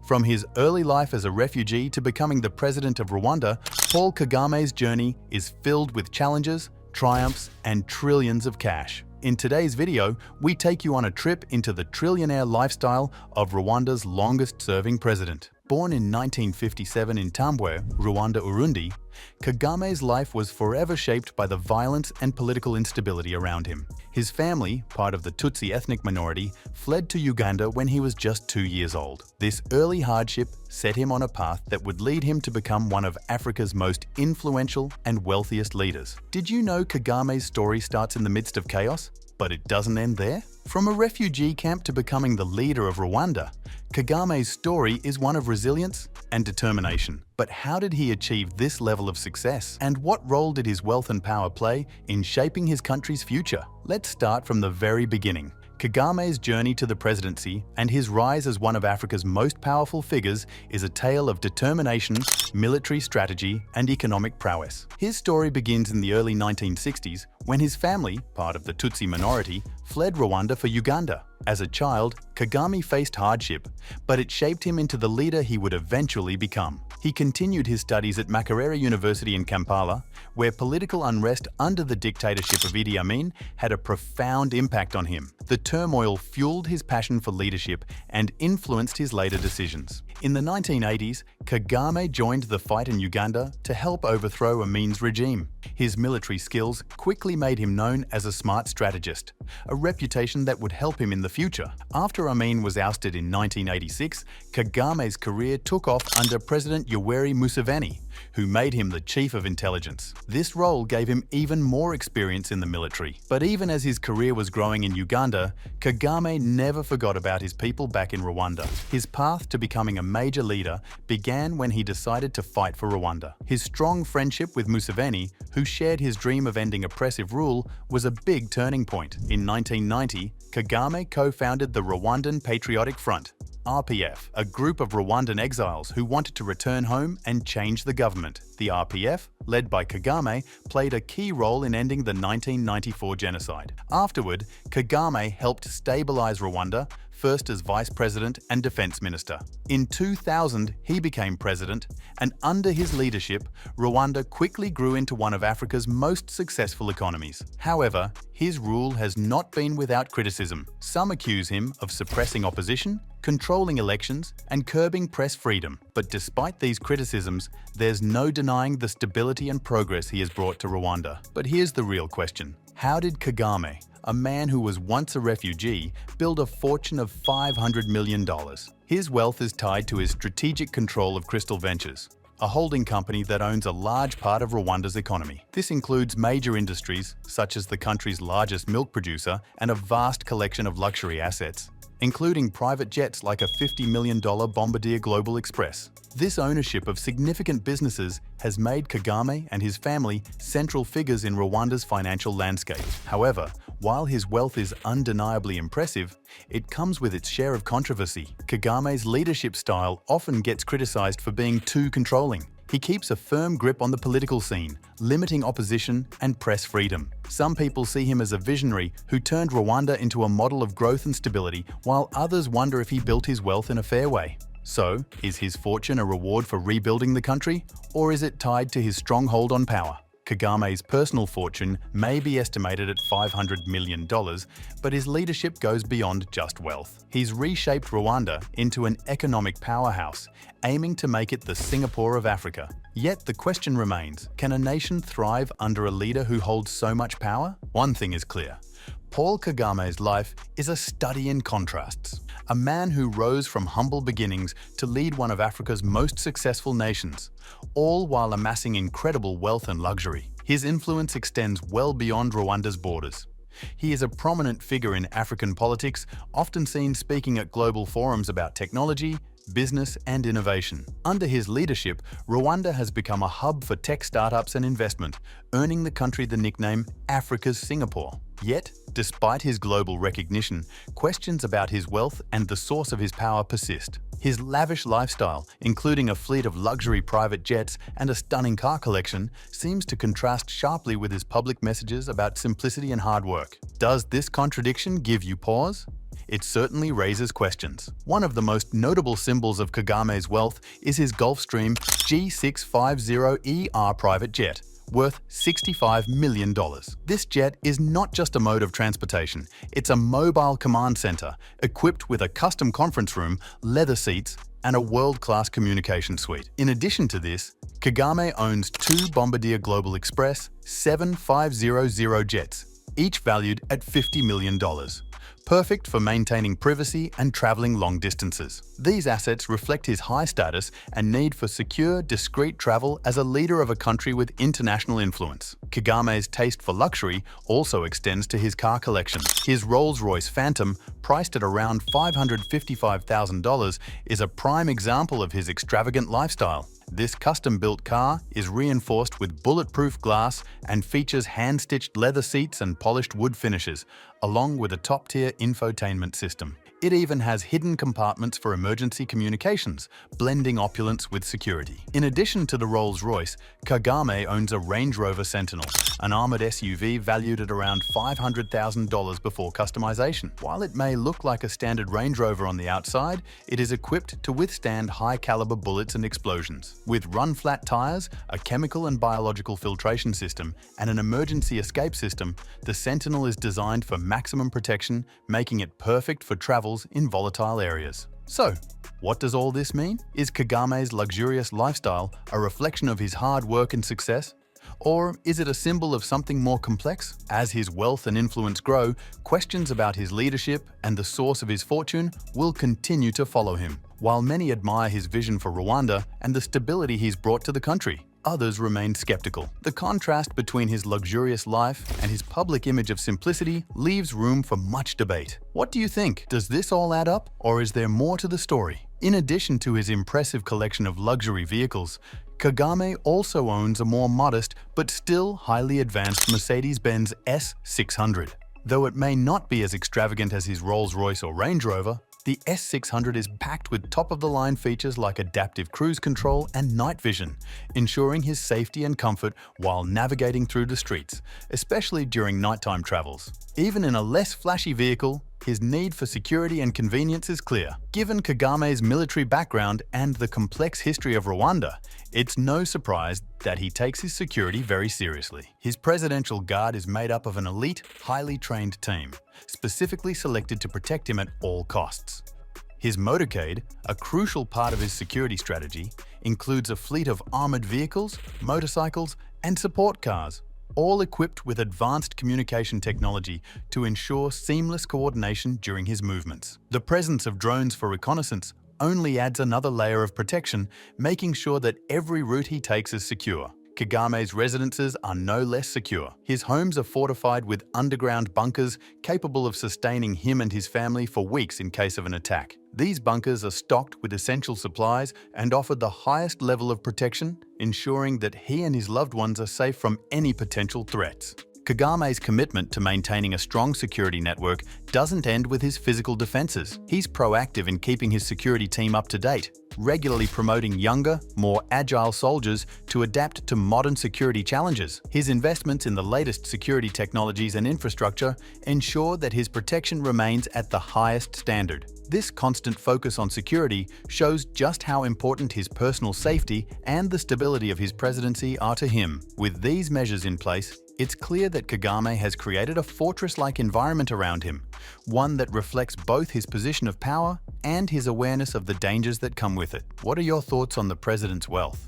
From his early life as a refugee to becoming the president of Rwanda, Paul Kagame's journey is filled with challenges, triumphs, and trillions of cash. In today's video, we take you on a trip into the trillionaire lifestyle of Rwanda's longest-serving president. Born in 1957 in Tambwe, Rwanda, Urundi, Kagame's life was forever shaped by the violence and political instability around him. His family, part of the Tutsi ethnic minority, fled to Uganda when he was just 2 years old. This early hardship set him on a path that would lead him to become one of Africa's most influential and wealthiest leaders. Did you know Kagame's story starts in the midst of chaos? But it doesn't end there. From a refugee camp to becoming the leader of Rwanda, Kagame's story is one of resilience and determination. But how did he achieve this level of success? And what role did his wealth and power play in shaping his country's future? Let's start from the very beginning. Kagame's journey to the presidency and his rise as one of Africa's most powerful figures is a tale of determination, military strategy, and economic prowess. His story begins in the early 1960s when his family, part of the Tutsi minority, fled Rwanda for Uganda. As a child, Kagame faced hardship, but it shaped him into the leader he would eventually become. He continued his studies at Makerere University in Kampala, where political unrest under the dictatorship of Idi Amin had a profound impact on him. The turmoil fueled his passion for leadership and influenced his later decisions. In the 1980s, Kagame joined the fight in Uganda to help overthrow Amin's regime. His military skills quickly made him known as a smart strategist, a reputation that would help him in the future. After Amin was ousted in 1986, Kagame's career took off under President Yoweri Museveni, who made him the chief of intelligence. This role gave him even more experience in the military. But even as his career was growing in Uganda, Kagame never forgot about his people back in Rwanda. His path to becoming a major leader began when he decided to fight for Rwanda. His strong friendship with Museveni, who shared his dream of ending oppressive rule, was a big turning point. In 1990, Kagame co-founded the Rwandan Patriotic Front, RPF, a group of Rwandan exiles who wanted to return home and change the government. The RPF, led by Kagame, played a key role in ending the 1994 genocide. Afterward, Kagame helped stabilize Rwanda, first as vice president and defense minister. In 2000, he became president, and under his leadership, Rwanda quickly grew into one of Africa's most successful economies. However, his rule has not been without criticism. Some accuse him of suppressing opposition, controlling elections, and curbing press freedom. But despite these criticisms, there's no denying the stability and progress he has brought to Rwanda. But here's the real question. How did Kagame, a man who was once a refugee, build a fortune of $500 million? His wealth is tied to his strategic control of Crystal Ventures, a holding company that owns a large part of Rwanda's economy. This includes major industries, such as the country's largest milk producer, and a vast collection of luxury assets, including private jets like a $50 million Bombardier Global Express. This ownership of significant businesses has made Kagame and his family central figures in Rwanda's financial landscape. However, while his wealth is undeniably impressive, it comes with its share of controversy. Kagame's leadership style often gets criticized for being too controlling. He keeps a firm grip on the political scene, limiting opposition and press freedom. Some people see him as a visionary who turned Rwanda into a model of growth and stability, while others wonder if he built his wealth in a fair way. So, is his fortune a reward for rebuilding the country, or is it tied to his stronghold on power? Kagame's personal fortune may be estimated at $500 million, but his leadership goes beyond just wealth. He's reshaped Rwanda into an economic powerhouse, aiming to make it the Singapore of Africa. Yet the question remains, can a nation thrive under a leader who holds so much power? One thing is clear. Paul Kagame's life is a study in contrasts. A man who rose from humble beginnings to lead one of Africa's most successful nations, all while amassing incredible wealth and luxury. His influence extends well beyond Rwanda's borders. He is a prominent figure in African politics, often seen speaking at global forums about technology, business, and innovation. Under his leadership, Rwanda has become a hub for tech startups and investment, earning the country the nickname Africa's Singapore. Yet, despite his global recognition, questions about his wealth and the source of his power persist. His lavish lifestyle, including a fleet of luxury private jets and a stunning car collection, seems to contrast sharply with his public messages about simplicity and hard work. Does this contradiction give you pause? it certainly raises questions. One of the most notable symbols of Kagame's wealth is his Gulfstream G650ER private jet, worth $65 million. This jet is not just a mode of transportation, it's a mobile command center equipped with a custom conference room, leather seats, and a world-class communication suite. In addition to this, Kagame owns two Bombardier Global Express 7500 jets, each valued at $50 million. Perfect for maintaining privacy and traveling long distances. These assets reflect his high status and need for secure, discreet travel as a leader of a country with international influence. Kagame's taste for luxury also extends to his car collection. His Rolls-Royce Phantom, priced at around $555,000, is a prime example of his extravagant lifestyle. This custom-built car is reinforced with bulletproof glass and features hand-stitched leather seats and polished wood finishes, along with a top-tier infotainment system. It even has hidden compartments for emergency communications, blending opulence with security. In addition to the Rolls-Royce, Kagame owns a Range Rover Sentinel, an armored SUV valued at around $500,000 before customization. While it may look like a standard Range Rover on the outside, it is equipped to withstand high-caliber bullets and explosions. With run-flat tires, a chemical and biological filtration system, and an emergency escape system, the Sentinel is designed for maximum protection, making it perfect for travel in volatile areas. So, what does all this mean? Is Kagame's luxurious lifestyle a reflection of his hard work and success? Or is it a symbol of something more complex? As his wealth and influence grow, questions about his leadership and the source of his fortune will continue to follow him. While many admire his vision for Rwanda and the stability he's brought to the country, others remain skeptical. The contrast between his luxurious life and his public image of simplicity leaves room for much debate. What do you think? Does this all add up, or is there more to the story? In addition to his impressive collection of luxury vehicles, Kagame also owns a more modest but still highly advanced Mercedes-Benz S600. Though it may not be as extravagant as his Rolls-Royce or Range Rover, the S600 is packed with top-of-the-line features like adaptive cruise control and night vision, ensuring his safety and comfort while navigating through the streets, especially during nighttime travels. Even in a less flashy vehicle, his need for security and convenience is clear. Given Kagame's military background and the complex history of Rwanda, it's no surprise that he takes his security very seriously. His presidential guard is made up of an elite, highly trained team, specifically selected to protect him at all costs. His motorcade, a crucial part of his security strategy, includes a fleet of armored vehicles, motorcycles, and support cars, all equipped with advanced communication technology to ensure seamless coordination during his movements. The presence of drones for reconnaissance only adds another layer of protection, making sure that every route he takes is secure. Kagame's residences are no less secure. His homes are fortified with underground bunkers capable of sustaining him and his family for weeks in case of an attack. These bunkers are stocked with essential supplies and offer the highest level of protection, ensuring that he and his loved ones are safe from any potential threats. Kagame's commitment to maintaining a strong security network doesn't end with his physical defenses. He's proactive in keeping his security team up to date, regularly promoting younger, more agile soldiers to adapt to modern security challenges. His investments in the latest security technologies and infrastructure ensure that his protection remains at the highest standard. This constant focus on security shows just how important his personal safety and the stability of his presidency are to him. With these measures in place, it's clear that Kagame has created a fortress-like environment around him, one that reflects both his position of power and his awareness of the dangers that come with it. What are your thoughts on the president's wealth?